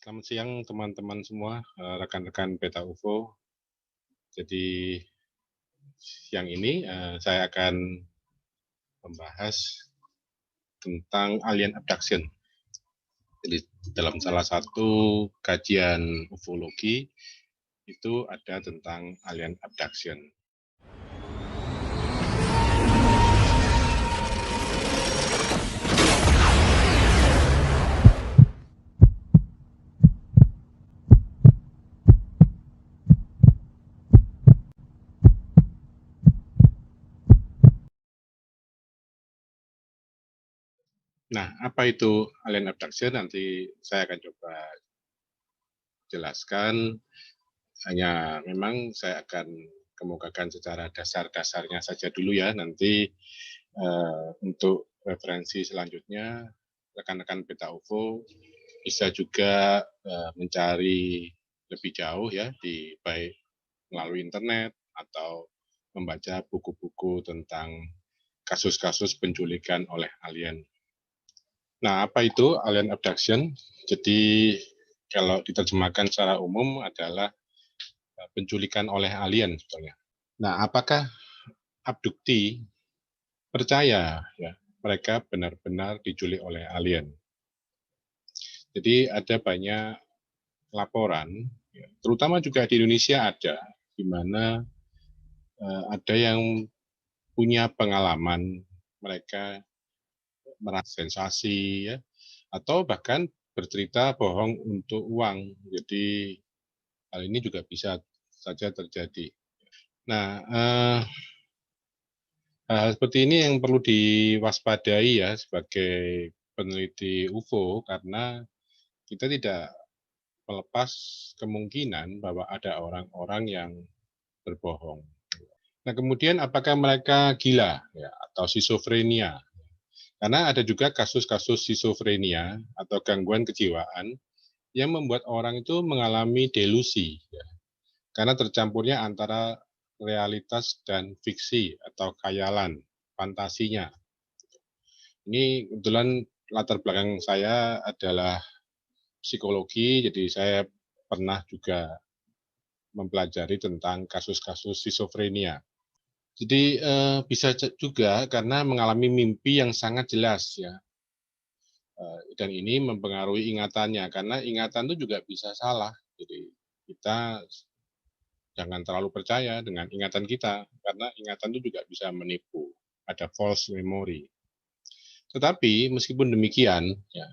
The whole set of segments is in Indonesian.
Selamat siang teman-teman semua, rekan-rekan Beta UFO. Jadi siang ini saya akan membahas tentang alien abduction. Jadi dalam salah satu kajian ufologi itu ada tentang alien abduction. Nah, apa itu alien abduction? Nanti saya akan coba jelaskan. Hanya memang saya akan kemukakan secara dasar-dasarnya saja dulu ya. Nanti untuk referensi selanjutnya rekan-rekan Beta UFO bisa juga mencari lebih jauh ya di baik melalui internet atau membaca buku-buku tentang kasus-kasus penculikan oleh alien. Nah, apa itu alien abduction? Jadi kalau diterjemahkan secara umum adalah penculikan oleh alien sebetulnya. Nah, apakah abdukti percaya ya mereka benar-benar diculik oleh alien? Jadi ada banyak laporan, ya, terutama juga di Indonesia ada, di mana ada yang punya pengalaman mereka merasa sensasi ya, atau bahkan bercerita bohong untuk uang. Jadi hal ini juga bisa saja terjadi. Nah, hal seperti ini yang perlu diwaspadai ya sebagai peneliti UFO karena kita tidak melepas kemungkinan bahwa ada orang-orang yang berbohong. Nah, kemudian apakah mereka gila ya atau skizofrenia? Karena ada juga kasus-kasus skizofrenia atau gangguan kejiwaan yang membuat orang itu mengalami delusi ya, karena tercampurnya antara realitas dan fiksi atau khayalan, fantasinya. Ini kebetulan latar belakang saya adalah psikologi, jadi saya pernah juga mempelajari tentang kasus-kasus skizofrenia. Jadi bisa juga karena mengalami mimpi yang sangat jelas ya, dan ini mempengaruhi ingatannya karena ingatan itu juga bisa salah. Jadi kita jangan terlalu percaya dengan ingatan kita karena ingatan itu juga bisa menipu. Ada false memory. Tetapi meskipun demikian, ya,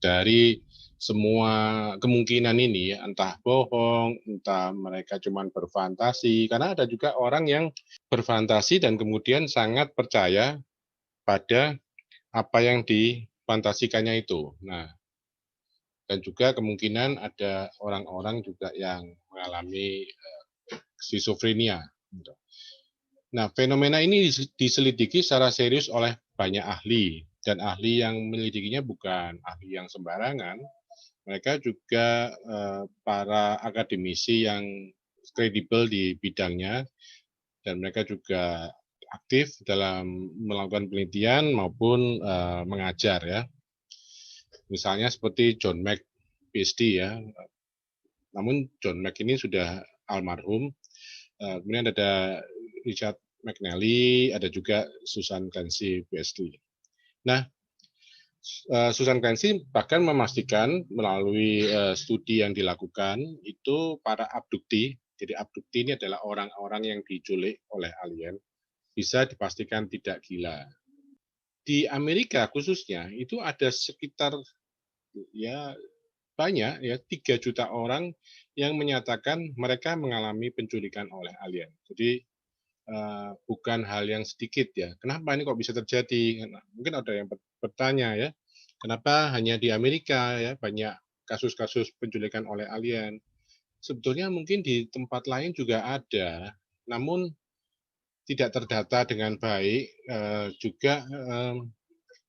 dari semua kemungkinan ini, entah bohong, entah mereka cuma berfantasi, karena ada juga orang yang berfantasi dan kemudian sangat percaya pada apa yang difantasikannya itu. Nah, dan juga kemungkinan ada orang-orang juga yang mengalami skizofrenia. Nah, fenomena ini diselidiki secara serius oleh banyak ahli, dan ahli yang menyelidikinya bukan ahli yang sembarangan, mereka juga para akademisi yang kredibel di bidangnya, dan mereka juga aktif dalam melakukan penelitian maupun mengajar ya. Misalnya seperti John Mack PhD ya. Namun John Mack ini sudah almarhum. Kemudian ada Richard McNally, ada juga Susan Clancy PhD. Nah, Susan Clancy bahkan memastikan melalui studi yang dilakukan itu para abdukti, jadi abdukti ini adalah orang-orang yang diculik oleh alien, bisa dipastikan tidak gila. Di Amerika khususnya itu ada sekitar ya banyak ya 3 juta orang yang menyatakan mereka mengalami penculikan oleh alien. Jadi bukan hal yang sedikit ya. Kenapa ini kok bisa terjadi? Mungkin ada yang bertanya ya, kenapa hanya di Amerika ya banyak kasus-kasus penculikan oleh alien? Sebetulnya mungkin di tempat lain juga ada, namun tidak terdata dengan baik. Juga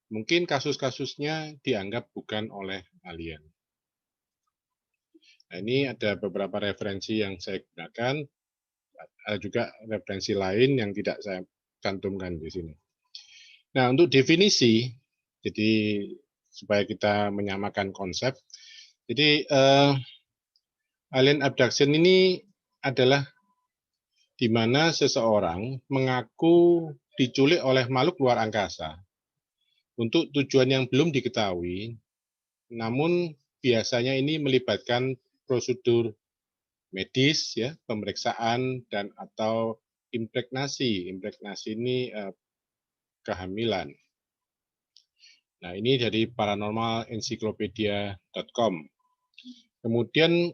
mungkin kasus-kasusnya dianggap bukan oleh alien. Nah, ini ada beberapa referensi yang saya gunakan, ada juga referensi lain yang tidak saya cantumkan di sini. Nah, untuk definisi, jadi supaya kita menyamakan konsep, Jadi alien abduction ini adalah di mana seseorang mengaku diculik oleh makhluk luar angkasa untuk tujuan yang belum diketahui, namun biasanya ini melibatkan prosedur medis, ya, pemeriksaan dan atau impregnasi. Impregnasi ini kehamilan. Nah, ini dari paranormalencyclopedia.com. Kemudian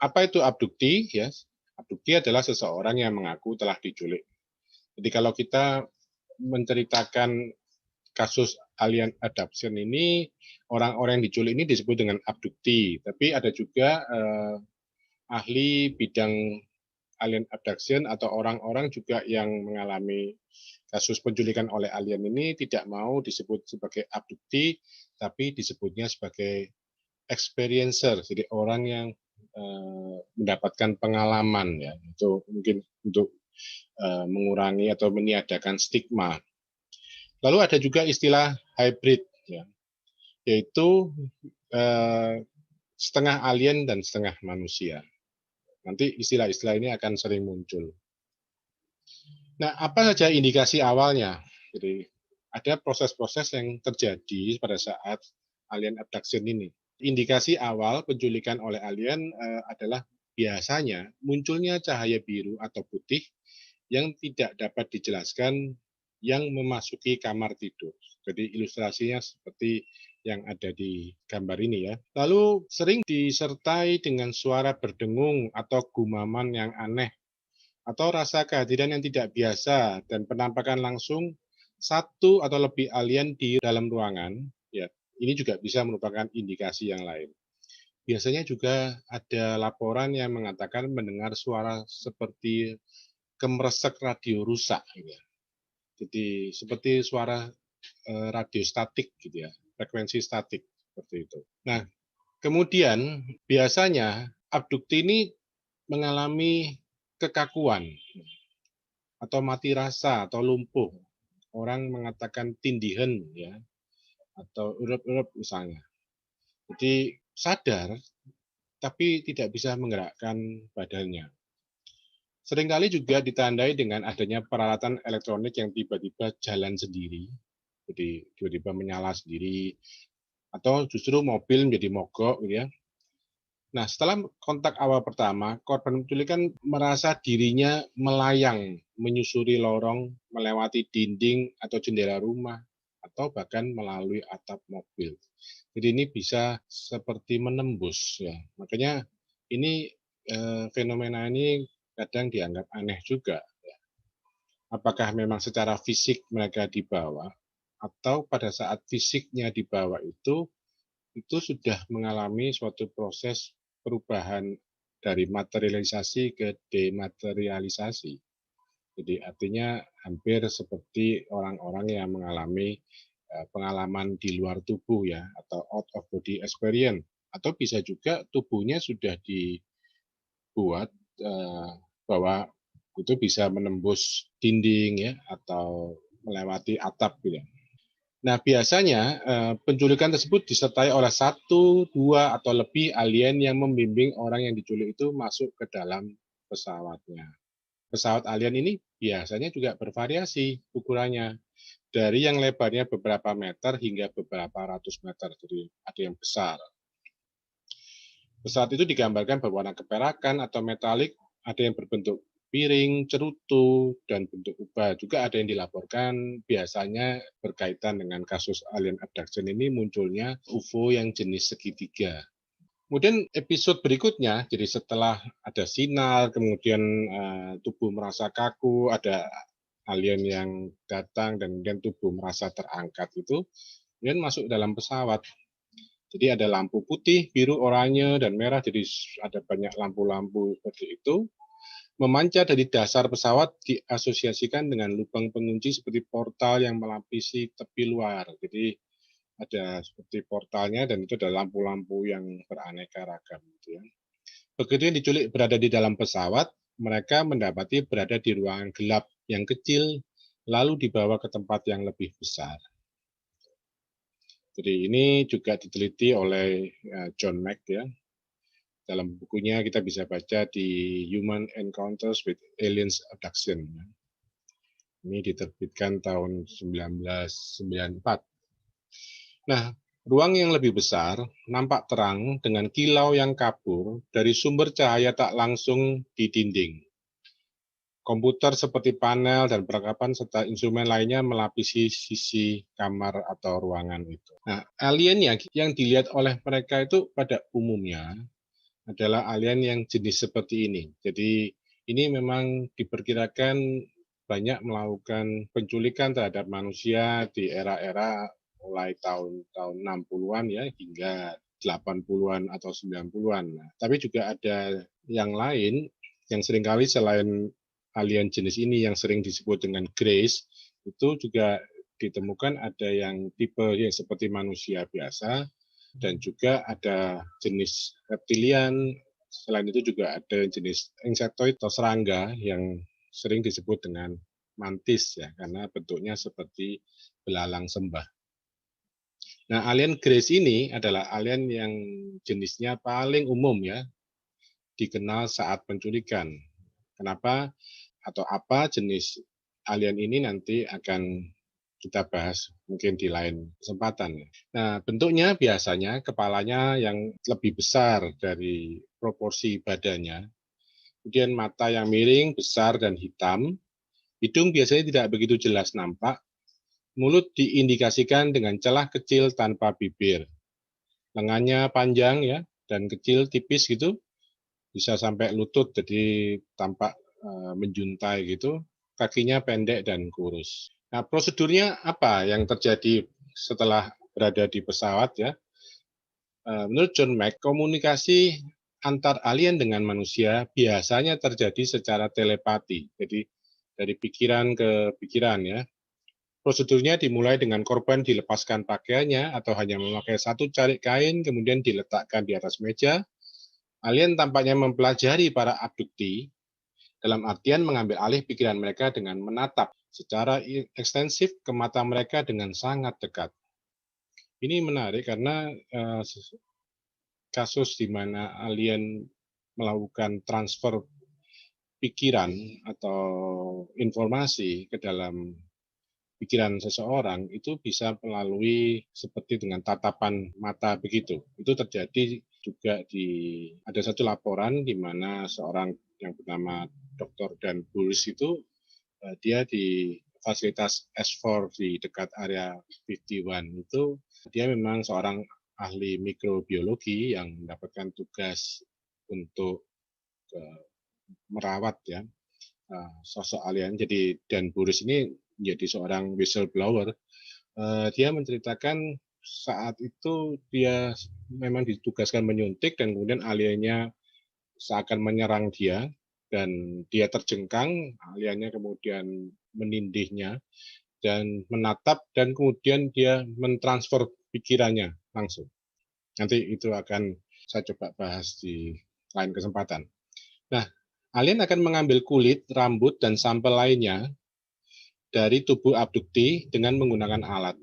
apa itu abdukti? Ya, abdukti adalah seseorang yang mengaku telah diculik. Jadi kalau kita menceritakan kasus alien abduction ini, orang-orang yang diculik ini disebut dengan abdukti. Tapi ada juga ahli bidang alien abduction atau orang-orang juga yang mengalami kasus penculikan oleh alien ini tidak mau disebut sebagai abdukti, tapi disebutnya sebagai experiencer, jadi orang yang mendapatkan pengalaman, ya, itu mungkin untuk mengurangi atau meniadakan stigma. Lalu ada juga istilah hybrid, ya, yaitu setengah alien dan setengah manusia. Nanti istilah-istilah ini akan sering muncul. Nah, apa saja indikasi awalnya? Jadi ada proses-proses yang terjadi pada saat alien abduction ini. Indikasi awal penculikan oleh alien adalah biasanya munculnya cahaya biru atau putih yang tidak dapat dijelaskan yang memasuki kamar tidur. Jadi ilustrasinya seperti yang ada di gambar ini, ya. Lalu sering disertai dengan suara berdengung atau gumaman yang aneh atau rasa kehadiran yang tidak biasa dan penampakan langsung satu atau lebih alien di dalam ruangan, ya, ini juga bisa merupakan indikasi yang lain. Biasanya juga ada laporan yang mengatakan mendengar suara seperti kemeresek radio rusak, ya. Jadi seperti suara radio statik, gitu ya, frekuensi statik seperti itu. Nah, kemudian biasanya abdukti ini mengalami kekakuan atau mati rasa atau lumpuh. Orang mengatakan tindihan, ya, atau urup-urup misalnya. Jadi sadar tapi tidak bisa menggerakkan badannya. Seringkali juga ditandai dengan adanya peralatan elektronik yang tiba-tiba jalan sendiri, jadi tiba-tiba menyala sendiri, atau justru mobil menjadi mogok, gitu ya. Nah, setelah kontak awal pertama, korban penculikan merasa dirinya melayang, menyusuri lorong, melewati dinding atau jendela rumah, atau bahkan melalui atap mobil. Jadi ini bisa seperti menembus, ya. Makanya ini fenomena ini kadang dianggap aneh juga, ya. Apakah memang secara fisik mereka dibawa, atau pada saat fisiknya dibawa itu sudah mengalami suatu proses perubahan dari materialisasi ke dematerialisasi. Jadi artinya hampir seperti orang-orang yang mengalami pengalaman di luar tubuh, ya, atau out of body experience, atau bisa juga tubuhnya sudah dibuat bahwa itu bisa menembus dinding, ya, atau melewati atap, gitu. Nah, biasanya penculikan tersebut disertai oleh satu, dua, atau lebih alien yang membimbing orang yang diculik itu masuk ke dalam pesawatnya. Pesawat alien ini biasanya juga bervariasi ukurannya, dari yang lebarnya beberapa meter hingga beberapa ratus meter, jadi ada yang besar. Pesawat itu digambarkan berwarna keperakan atau metalik, ada yang berbentuk piring, cerutu, dan bentuk ubah. Juga ada yang dilaporkan biasanya berkaitan dengan kasus alien abduction ini munculnya UFO yang jenis segitiga. Kemudian episode berikutnya, jadi setelah ada sinar, kemudian tubuh merasa kaku, ada alien yang datang, dan kemudian tubuh merasa terangkat itu, kemudian masuk dalam pesawat. Jadi ada lampu putih, biru, oranye, dan merah, jadi ada banyak lampu-lampu seperti itu. Memancar dari dasar pesawat diasosiasikan dengan lubang pengunci seperti portal yang melapisi tepi luar. Jadi ada seperti portalnya dan itu ada lampu-lampu yang beraneka ragam, gitu ya. Begitu yang diculik berada di dalam pesawat, mereka mendapati berada di ruangan gelap yang kecil, lalu dibawa ke tempat yang lebih besar. Jadi ini juga diteliti oleh John Mack ya. Dalam bukunya kita bisa baca di Human Encounters with Aliens Abduction. Ini diterbitkan tahun 1994. Nah, ruang yang lebih besar nampak terang dengan kilau yang kabur dari sumber cahaya tak langsung di dinding. Komputer seperti panel dan perlengkapan serta instrumen lainnya melapisi sisi kamar atau ruangan itu. Nah, alien yang dilihat oleh mereka itu pada umumnya adalah alien yang jenis seperti ini. Jadi ini memang diperkirakan banyak melakukan penculikan terhadap manusia di era-era mulai tahun 60-an ya hingga 80-an atau 90-an. Nah, tapi juga ada yang lain yang seringkali selain alien jenis ini yang sering disebut dengan Grace, itu juga ditemukan ada yang tipe yang seperti manusia biasa, dan juga ada jenis reptilian. Selain itu juga ada jenis insektoid atau serangga yang sering disebut dengan mantis ya, karena bentuknya seperti belalang sembah. Nah, alien Grace ini adalah alien yang jenisnya paling umum ya, dikenal saat penculikan. Kenapa atau apa jenis alien ini nanti akan kita bahas mungkin di lain kesempatan. Nah, bentuknya biasanya kepalanya yang lebih besar dari proporsi badannya, kemudian mata yang miring, besar, dan hitam, hidung biasanya tidak begitu jelas nampak, mulut diindikasikan dengan celah kecil tanpa bibir, lengannya panjang ya dan kecil tipis gitu, bisa sampai lutut jadi tampak menjuntai gitu, kakinya pendek dan kurus. Nah, prosedurnya apa yang terjadi setelah berada di pesawat ya? Menurut John Mack, komunikasi antar alien dengan manusia biasanya terjadi secara telepati. Jadi dari pikiran ke pikiran ya. Prosedurnya dimulai dengan korban dilepaskan pakaiannya atau hanya memakai satu carik kain kemudian diletakkan di atas meja. Alien tampaknya mempelajari para abdukti dalam artian mengambil alih pikiran mereka dengan menatap secara ekstensif ke mata mereka dengan sangat dekat. Ini menarik karena kasus di mana alien melakukan transfer pikiran atau informasi ke dalam pikiran seseorang itu bisa melalui seperti dengan tatapan mata begitu. Itu terjadi juga ada satu laporan di mana seorang yang bernama Dr. Dan Bulls itu dia di fasilitas S4 di dekat area 51 itu dia memang seorang ahli mikrobiologi yang mendapatkan tugas untuk merawat ya sosok alien. Jadi Dan Boris ini menjadi seorang whistleblower. Dia menceritakan saat itu dia memang ditugaskan menyuntik dan kemudian aliennya seakan menyerang dia dan dia terjengkang, aliennya kemudian menindihnya dan menatap dan kemudian dia mentransfer pikirannya langsung. Nanti itu akan saya coba bahas di lain kesempatan. Nah, alien akan mengambil kulit, rambut, dan sampel lainnya dari tubuh abdukti dengan menggunakan alat.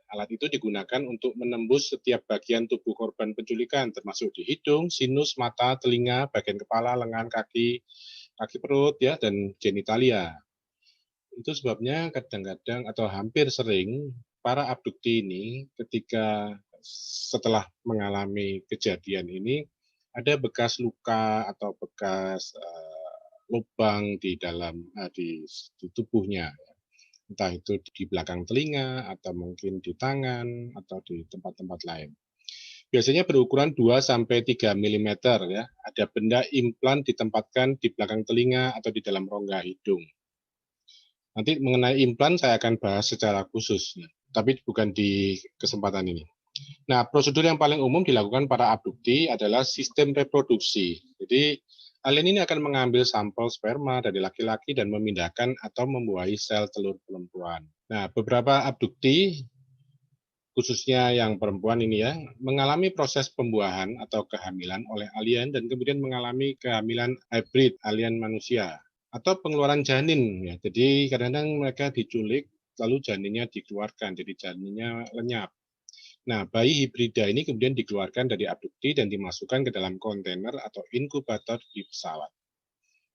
Alat itu digunakan untuk menembus setiap bagian tubuh korban penculikan, termasuk di hidung, sinus, mata, telinga, bagian kepala, lengan, kaki perut, ya, dan genitalia. Itu sebabnya kadang-kadang atau hampir sering para abdukti ini ketika setelah mengalami kejadian ini ada bekas luka atau bekas lubang di dalam di tubuhnya, entah itu di belakang telinga atau mungkin di tangan atau di tempat-tempat lain. Biasanya berukuran 2 sampai 3 mm ya. Ada benda implan ditempatkan di belakang telinga atau di dalam rongga hidung. Nanti mengenai implan saya akan bahas secara khusus, tapi bukan di kesempatan ini. Nah, prosedur yang paling umum dilakukan para abdukti adalah sistem reproduksi. Jadi, alien ini akan mengambil sampel sperma dari laki-laki dan memindahkan atau membuahi sel telur perempuan. Nah, beberapa abdukti, khususnya yang perempuan ini ya, mengalami proses pembuahan atau kehamilan oleh alien dan kemudian mengalami kehamilan hybrid alien manusia atau pengeluaran janin ya. Jadi kadang-kadang mereka diculik lalu janinnya dikeluarkan, jadi janinnya lenyap. Nah, bayi hibrida ini kemudian dikeluarkan dari abduksi dan dimasukkan ke dalam kontainer atau inkubator di pesawat.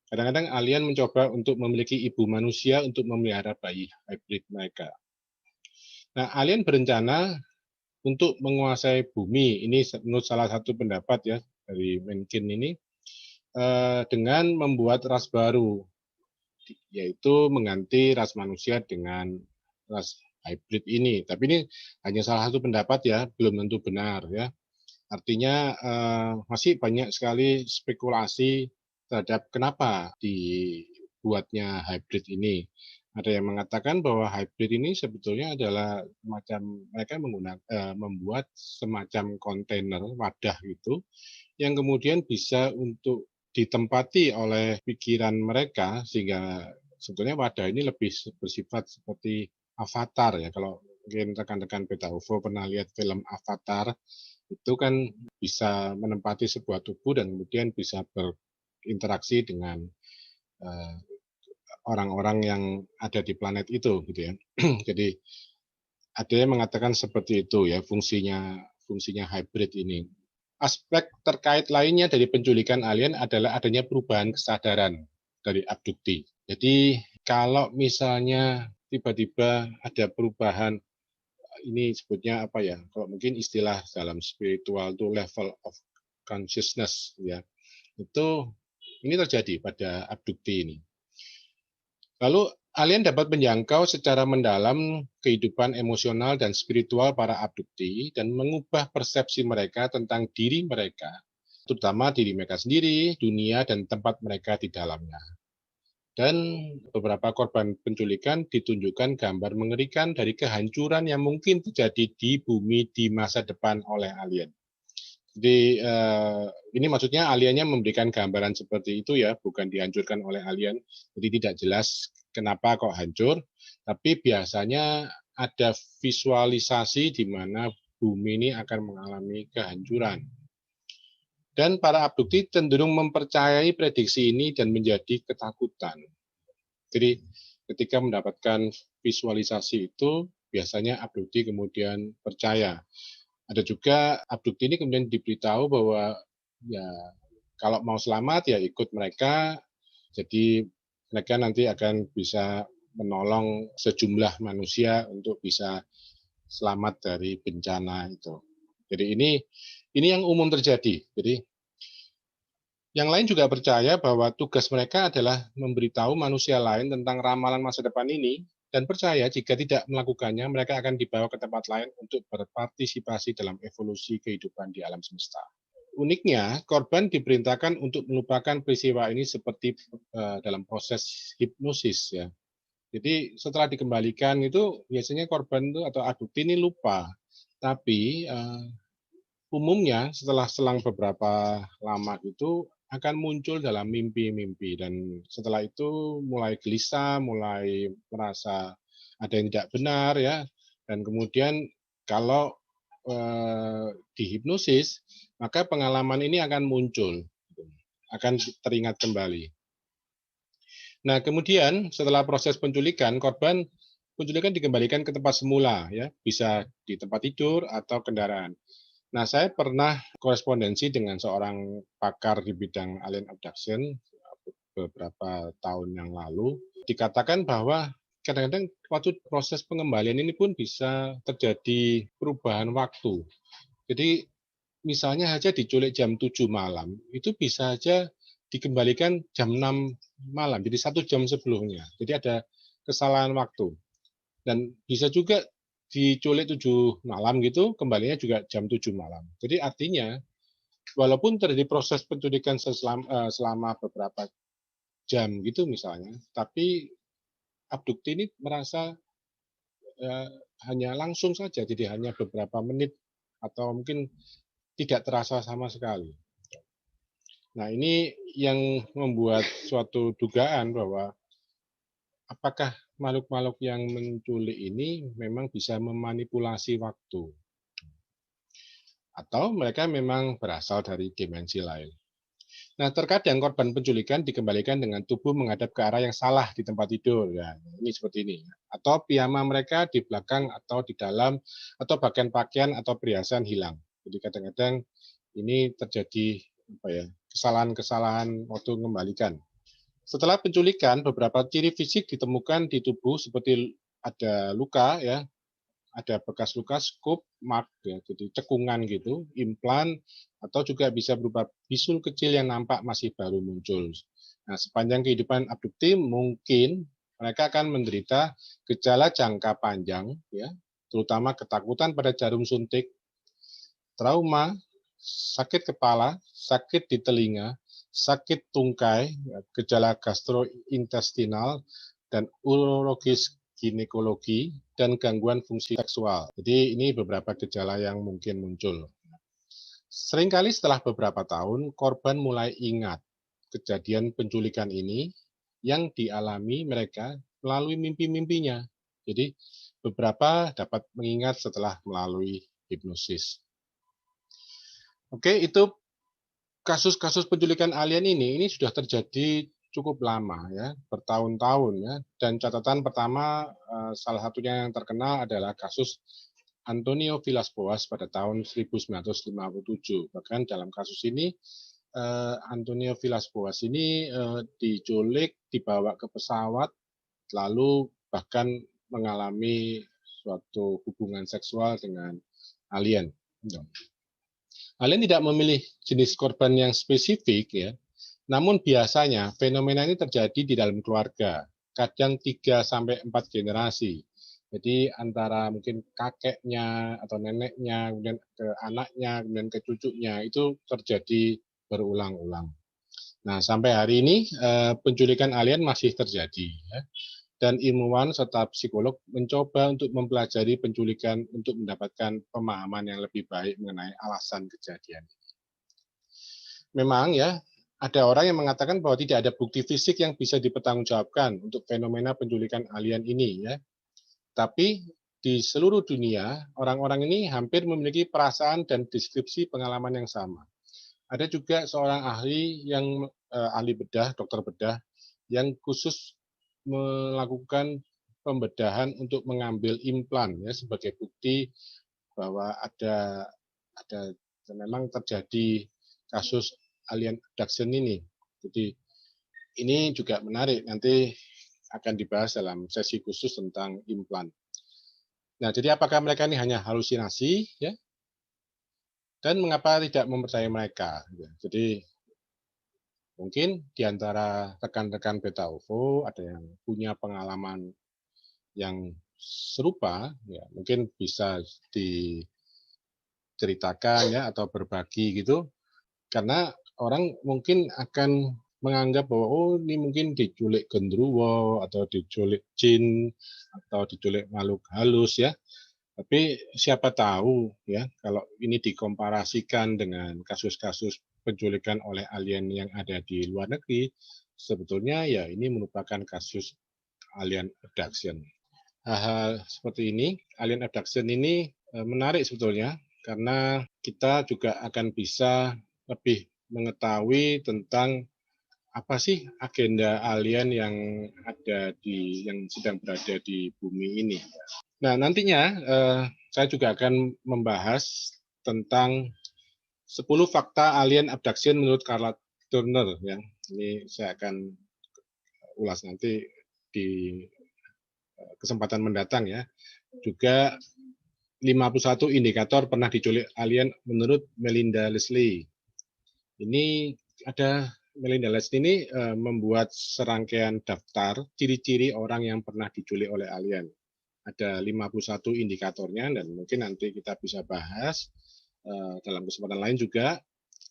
Kadang-kadang alien mencoba untuk memiliki ibu manusia untuk memelihara bayi hybrid mereka. Nah, alien berencana untuk menguasai bumi. Ini menurut salah satu pendapat ya dari Mencken ini, dengan membuat ras baru, yaitu mengganti ras manusia dengan ras hybrid ini. Tapi ini hanya salah satu pendapat ya, belum tentu benar ya. Artinya masih banyak sekali spekulasi terhadap kenapa dibuatnya hybrid ini. Ada yang mengatakan bahwa hybrid ini sebetulnya adalah macam mereka membuat semacam kontainer wadah gitu yang kemudian bisa untuk ditempati oleh pikiran mereka sehingga sebetulnya wadah ini lebih bersifat seperti avatar ya. Kalau mungkin rekan-rekan Beta UFO pernah lihat film Avatar, itu kan bisa menempati sebuah tubuh dan kemudian bisa berinteraksi dengan orang-orang yang ada di planet itu gitu ya. Jadi ada yang mengatakan seperti itu ya fungsinya hybrid ini. Aspek terkait lainnya dari penculikan alien adalah adanya perubahan kesadaran dari abduksi. Jadi kalau misalnya tiba-tiba ada perubahan, ini sebutnya apa ya? Kalau mungkin istilah dalam spiritual itu level of consciousness ya. Itu ini terjadi pada abduksi ini. Lalu alien dapat menjangkau secara mendalam kehidupan emosional dan spiritual para abduksi dan mengubah persepsi mereka tentang diri mereka, terutama diri mereka sendiri, dunia, dan tempat mereka di dalamnya. Dan beberapa korban penculikan ditunjukkan gambar mengerikan dari kehancuran yang mungkin terjadi di bumi di masa depan oleh alien. Jadi ini maksudnya aliennya memberikan gambaran seperti itu ya, bukan dihancurkan oleh alien. Jadi tidak jelas kenapa kok hancur, tapi biasanya ada visualisasi di mana bumi ini akan mengalami kehancuran. Dan para abduksi cenderung mempercayai prediksi ini dan menjadi ketakutan. Jadi ketika mendapatkan visualisasi itu, biasanya abduksi kemudian percaya. Ada juga abduksi ini kemudian diberitahu bahwa ya kalau mau selamat ya ikut mereka, jadi mereka nanti akan bisa menolong sejumlah manusia untuk bisa selamat dari bencana itu. Jadi ini yang umum terjadi. Jadi yang lain juga percaya bahwa tugas mereka adalah memberitahu manusia lain tentang ramalan masa depan ini dan percaya jika tidak melakukannya, mereka akan dibawa ke tempat lain untuk berpartisipasi dalam evolusi kehidupan di alam semesta. Uniknya, korban diperintahkan untuk melupakan peristiwa ini seperti dalam proses hipnosis ya. Jadi setelah dikembalikan itu biasanya korban itu atau abduksi ini lupa. Tapi umumnya setelah selang beberapa lama itu akan muncul dalam mimpi-mimpi dan setelah itu mulai gelisah, mulai merasa ada yang tidak benar ya, dan kemudian kalau dihipnosis maka pengalaman ini akan muncul, akan teringat kembali. Nah kemudian setelah proses penculikan, korban penculikan dikembalikan ke tempat semula ya, bisa di tempat tidur atau kendaraan. Nah, saya pernah korespondensi dengan seorang pakar di bidang alien abduction beberapa tahun yang lalu. Dikatakan bahwa kadang-kadang waktu proses pengembalian ini pun bisa terjadi perubahan waktu. Jadi misalnya saja diculik jam 7 malam, itu bisa saja dikembalikan jam 6 malam, jadi 1 jam sebelumnya. Jadi ada kesalahan waktu. Dan bisa juga diculik 7 malam gitu, kembalinya juga jam 7 malam. Jadi artinya, walaupun terjadi proses penculikan selama beberapa jam gitu misalnya, tapi abduksi ini merasa hanya langsung saja, jadi hanya beberapa menit atau mungkin tidak terasa sama sekali. Nah ini yang membuat suatu dugaan bahwa apakah makhluk-makhluk yang menculik ini memang bisa memanipulasi waktu, atau mereka memang berasal dari dimensi lain. Nah, terkadang korban penculikan dikembalikan dengan tubuh menghadap ke arah yang salah di tempat tidur. Ya, ini seperti ini. Atau piyama mereka di belakang atau di dalam, atau bagian pakaian atau perhiasan hilang. Jadi kadang-kadang ini terjadi apa ya, kesalahan-kesalahan waktu mengembalikan. Setelah penculikan, beberapa ciri fisik ditemukan di tubuh seperti ada luka, ya, ada bekas luka, scoop, mark, ya, jadi cekungan gitu, implan, atau juga bisa berupa bisul kecil yang nampak masih baru muncul. Nah, sepanjang kehidupan abdukti mungkin mereka akan menderita gejala jangka panjang, ya, terutama ketakutan pada jarum suntik, trauma, sakit kepala, sakit di telinga, sakit tungkai, ya, gejala gastrointestinal, dan urologis ginekologi, dan gangguan fungsi seksual. Jadi ini beberapa gejala yang mungkin muncul. Seringkali setelah beberapa tahun, korban mulai ingat kejadian penculikan ini yang dialami mereka melalui mimpi-mimpinya. Jadi beberapa dapat mengingat setelah melalui hipnosis. Oke, itu kasus-kasus penculikan alien ini sudah terjadi cukup lama ya, bertahun-tahun ya. Dan catatan pertama salah satunya yang terkenal adalah kasus Antonio Villas-Boas pada tahun 1957. Bahkan dalam kasus ini Antonio Villas-Boas ini diculik, dibawa ke pesawat, lalu bahkan mengalami suatu hubungan seksual dengan alien. Alien tidak memilih jenis korban yang spesifik ya, namun biasanya fenomena ini terjadi di dalam keluarga, kadang 3 sampai 4 generasi. Jadi antara mungkin kakeknya atau neneknya, kemudian ke anaknya, kemudian ke cucunya, itu terjadi berulang-ulang. Nah, sampai hari ini penculikan alien masih terjadi ya. Dan ilmuwan serta psikolog mencoba untuk mempelajari penculikan untuk mendapatkan pemahaman yang lebih baik mengenai alasan kejadian. Memang ya, ada orang yang mengatakan bahwa tidak ada bukti fisik yang bisa dipertanggungjawabkan untuk fenomena penculikan alien ini ya. Tapi di seluruh dunia, orang-orang ini hampir memiliki perasaan dan deskripsi pengalaman yang sama. Ada juga seorang ahli yang ahli bedah, dokter bedah, yang khusus melakukan pembedahan untuk mengambil implan ya sebagai bukti bahwa ada memang terjadi kasus alien abduction ini. Jadi ini juga menarik, nanti akan dibahas dalam sesi khusus tentang implan. Nah, jadi apakah mereka ini hanya halusinasi ya? Dan mengapa tidak mempercayai mereka? Ya, jadi mungkin di antara rekan-rekan Beta UFO ada yang punya pengalaman yang serupa, ya mungkin bisa diceritakan ya atau berbagi gitu, karena orang mungkin akan menganggap bahwa oh ini mungkin diculik genderuwo atau diculik jin atau diculik makhluk halus ya. Tapi siapa tahu ya kalau ini dikomparasikan dengan kasus-kasus penculikan oleh alien yang ada di luar negeri, sebetulnya ya ini merupakan kasus alien abduction. Hal-hal seperti ini, alien abduction ini menarik sebetulnya karena kita juga akan bisa lebih mengetahui tentang apa sih agenda alien yang ada yang sedang berada di bumi ini. Nah, nantinya saya juga akan membahas tentang 10 fakta alien abduction menurut Carla Turner ya. Ini saya akan ulas nanti di kesempatan mendatang ya. Juga 51 indikator pernah diculik alien menurut Melinda Leslie. Ini ada Melinda Leslie ini membuat serangkaian daftar ciri-ciri orang yang pernah diculik oleh alien. Ada 51 indikatornya dan mungkin nanti kita bisa bahas dalam kesempatan lain juga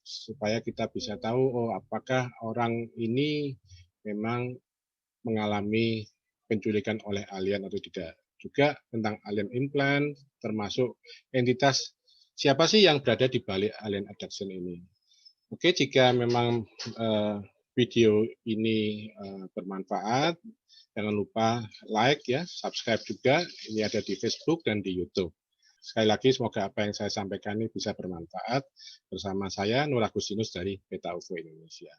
supaya kita bisa tahu oh apakah orang ini memang mengalami penculikan oleh alien atau tidak. Juga tentang alien implant, termasuk entitas siapa sih yang berada di balik alien abduction ini. Oke, jika memang video ini bermanfaat, jangan lupa like ya, subscribe juga. Ini ada di Facebook dan di YouTube. Sekali lagi semoga apa yang saya sampaikan ini bisa bermanfaat. Bersama saya Nur Agustinus dari Beta UFO Indonesia.